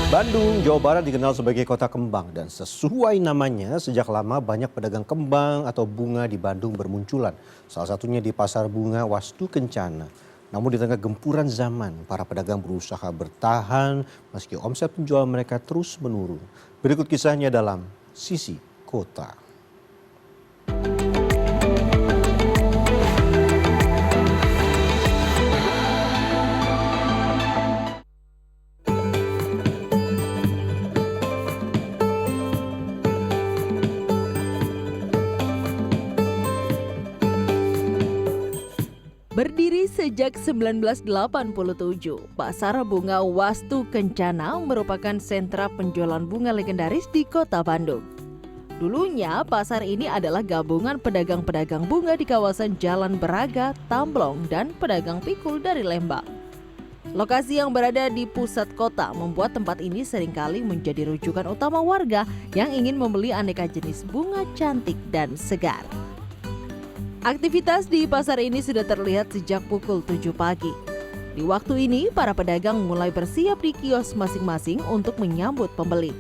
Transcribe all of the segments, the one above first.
Bandung, Jawa Barat dikenal sebagai kota kembang dan sesuai namanya sejak lama banyak pedagang kembang atau bunga di Bandung bermunculan. Salah satunya di Pasar Bunga Wastu Kencana. Namun di tengah gempuran zaman, para pedagang berusaha bertahan meski omset penjualan mereka terus menurun. Berikut kisahnya dalam Sisi Kota. Berdiri sejak 1987, Pasar Bunga Wastu Kencana merupakan sentra penjualan bunga legendaris di kota Bandung. Dulunya, pasar ini adalah gabungan pedagang-pedagang bunga di kawasan Jalan Braga, Tamblong, dan pedagang pikul dari Lembang. Lokasi yang berada di pusat kota membuat tempat ini seringkali menjadi rujukan utama warga yang ingin membeli aneka jenis bunga cantik dan segar. Aktivitas di pasar ini sudah terlihat sejak pukul 7 pagi. Di waktu ini, para pedagang mulai bersiap di kios masing-masing untuk menyambut pembeli.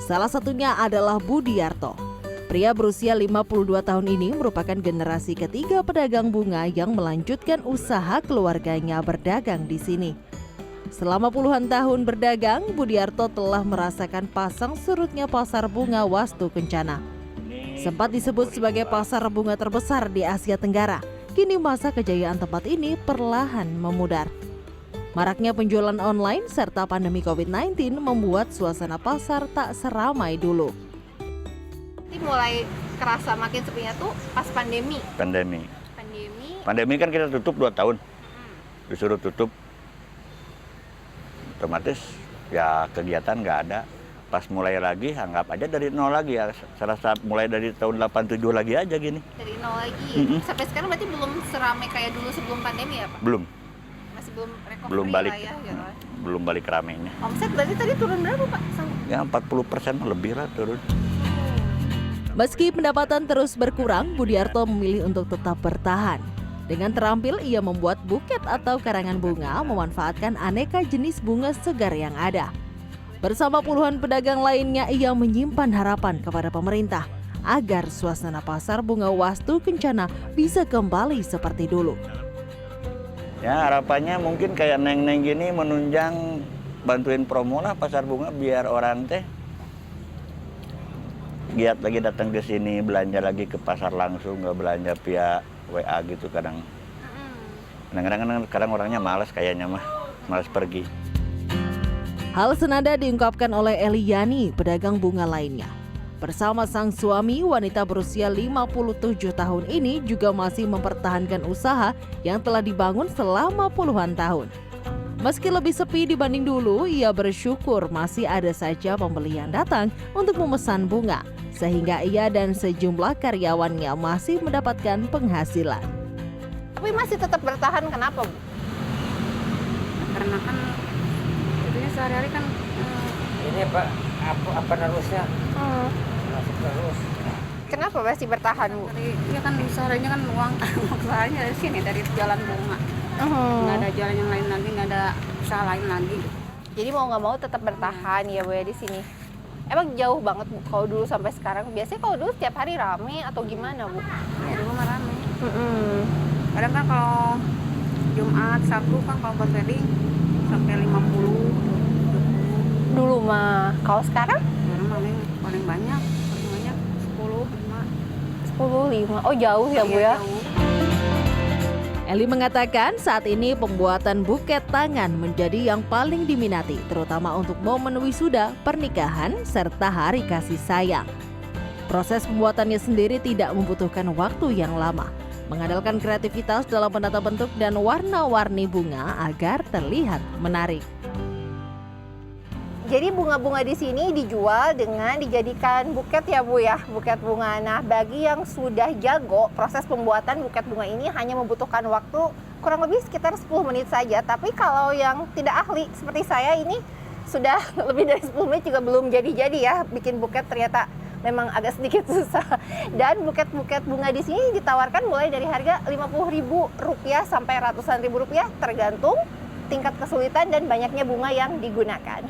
Salah satunya adalah Budiarto. Pria berusia 52 tahun ini merupakan generasi ketiga pedagang bunga yang melanjutkan usaha keluarganya berdagang di sini. Selama puluhan tahun berdagang, Budiarto telah merasakan pasang surutnya pasar bunga Wastu Kencana. Sempat disebut sebagai pasar bunga terbesar di Asia Tenggara, kini masa kejayaan tempat ini perlahan memudar. Maraknya penjualan online serta pandemi COVID-19 membuat suasana pasar tak seramai dulu. Mulai kerasa makin sepinya tuh pas pandemi. Pandemi kan kita tutup 2 tahun, disuruh tutup, otomatis ya kegiatan nggak ada. Pas mulai lagi, anggap aja dari nol lagi ya. Serasa mulai dari tahun 87 lagi aja gini. Dari nol lagi. Sampai sekarang berarti belum seramai kayak dulu sebelum pandemi ya Pak? Belum. Masih belum recovery Belum balik. lah ya gitu. Belum balik ramenya. Omset berarti tadi turun berapa Pak? Ya 40% lebih lah turun. Meski pendapatan terus berkurang, Budiarto memilih untuk tetap bertahan. Dengan terampil, ia membuat buket atau karangan bunga memanfaatkan aneka jenis bunga segar yang ada. Bersama puluhan pedagang lainnya, ia menyimpan harapan kepada pemerintah agar suasana pasar bunga Wastu Kencana bisa kembali seperti dulu. Ya harapannya mungkin kayak neng-neng gini menunjang bantuin promo lah pasar bunga biar orang teh giat lagi datang ke sini, belanja lagi ke pasar langsung, nggak belanja via WA gitu kadang. Kadang orangnya malas kayaknya malas pergi. Hal senada diungkapkan oleh Eliani, pedagang bunga lainnya. Bersama sang suami, wanita berusia 57 tahun ini juga masih mempertahankan usaha yang telah dibangun selama puluhan tahun. Meski lebih sepi dibanding dulu, ia bersyukur masih ada saja pembeli yang datang untuk memesan bunga, sehingga ia dan sejumlah karyawannya masih mendapatkan penghasilan. Tapi masih tetap bertahan, kenapa Bu? Karena kan sehari-hari kan ini Pak, apa terusnya? Masih terus. Kenapa masih bertahan Bu? Ya kan seharinya kan uang usahanya dari sini, dari jualan bunga. Nggak ada jualan yang lain lagi, nggak ada usaha lain lagi. Jadi mau nggak mau tetap bertahan ya Bu ya di sini. Emang jauh banget Bu kalau dulu sampai sekarang? Biasanya kalau dulu setiap hari rame atau gimana Bu? Ya dulu mah rame. Kadang kan kalau Jumat, Sabtu kan kalau buat wedding sampai 50. Dulu mah, kalau sekarang? Sekarang paling banyak 10, 5. 10, 5. Oh jauh ya Bu ya? Jauh. Eli mengatakan saat ini pembuatan buket tangan menjadi yang paling diminati, terutama untuk momen wisuda, pernikahan, serta hari kasih sayang. Proses pembuatannya sendiri tidak membutuhkan waktu yang lama, mengandalkan kreativitas dalam penata bentuk dan warna-warni bunga agar terlihat menarik. Jadi bunga-bunga di sini dijual dengan dijadikan buket ya Bu ya, buket bunga. Nah bagi yang sudah jago, proses pembuatan buket bunga ini hanya membutuhkan waktu kurang lebih sekitar 10 menit saja. Tapi kalau yang tidak ahli seperti saya ini sudah lebih dari 10 menit juga belum jadi-jadi ya. Bikin buket ternyata memang agak sedikit susah. Dan buket-buket bunga di sini ditawarkan mulai dari harga Rp50.000 sampai ratusan ribu rupiah tergantung tingkat kesulitan dan banyaknya bunga yang digunakan.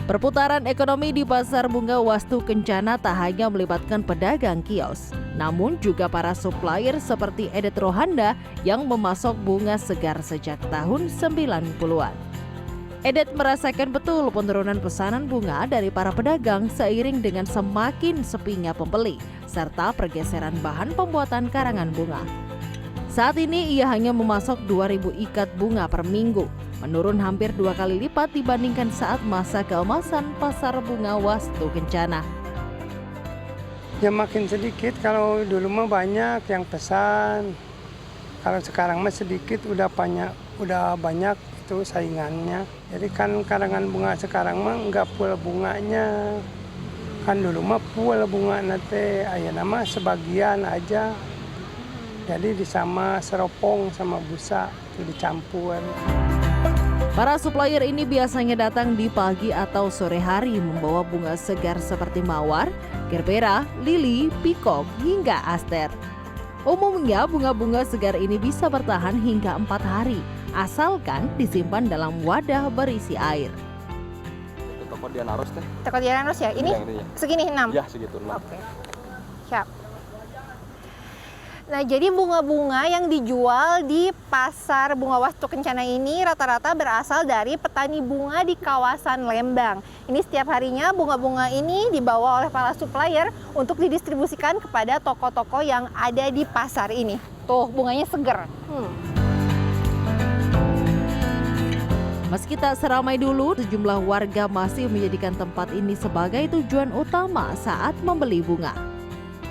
Perputaran ekonomi di Pasar Bunga Wastu Kencana tak hanya melibatkan pedagang kios, namun juga para supplier seperti Edet Rohanda yang memasok bunga segar sejak tahun 90-an. Edet merasakan betul penurunan pesanan bunga dari para pedagang seiring dengan semakin sepinya pembeli, serta pergeseran bahan pembuatan karangan bunga. Saat ini ia hanya memasok 2.000 ikat bunga per minggu, menurun hampir 2 kali lipat dibandingkan saat masa keemasan Pasar Bunga Wastu Kencana. Ya makin sedikit, kalau dulu mah banyak yang pesan. Kalau sekarang mah sedikit, udah banyak itu saingannya. Jadi kan karangan bunga sekarang mah nggak full bunganya. Kan dulu mah full bunga nate, aya nama sebagian aja. Jadi disama seropong sama busa itu dicampur. Para supplier ini biasanya datang di pagi atau sore hari membawa bunga segar seperti mawar, gerbera, lili, pikok, hingga aster. Umumnya bunga-bunga segar ini bisa bertahan hingga 4 hari, asalkan disimpan dalam wadah berisi air. Toko Dianaros teh. Toko Dianaros ya? Ini segini 6? Ya segitu 6. Oke, siap. Nah, jadi bunga-bunga yang dijual di Pasar Bunga Wastu Kencana ini rata-rata berasal dari petani bunga di kawasan Lembang. Ini setiap harinya bunga-bunga ini dibawa oleh para supplier untuk didistribusikan kepada toko-toko yang ada di pasar ini. Tuh, bunganya seger. Meski tak seramai dulu, sejumlah warga masih menjadikan tempat ini sebagai tujuan utama saat membeli bunga.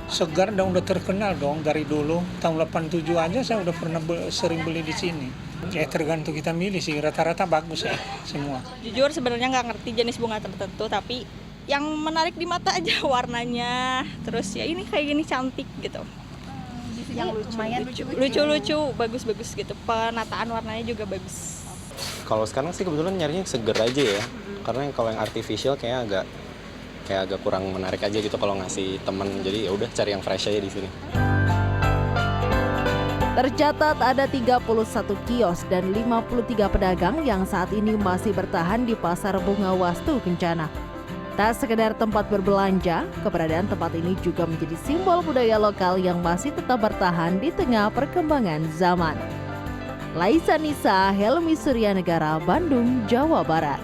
Segar dan udah terkenal dong dari dulu. Tahun 87 aja saya udah pernah sering beli di sini. Ya tergantung kita milih sih, rata-rata bagus ya semua. Jujur sebenarnya nggak ngerti jenis bunga tertentu, tapi yang menarik di mata aja warnanya. Terus ya ini kayak gini cantik gitu. Yang lucu-lucu, bagus-bagus gitu. Penataan warnanya juga bagus. Kalau sekarang sih kebetulan nyarinya seger aja ya. Karena kalau yang artificial kayak agak kurang menarik aja gitu kalau ngasih temen. Jadi ya udah cari yang fresh aja di sini. Tercatat ada 31 kios dan 53 pedagang yang saat ini masih bertahan di Pasar Bunga Wastu Kencana. Tak sekedar tempat berbelanja, keberadaan tempat ini juga menjadi simbol budaya lokal yang masih tetap bertahan di tengah perkembangan zaman. Laisa Nisa, Helmi Suryanegara, Bandung, Jawa Barat.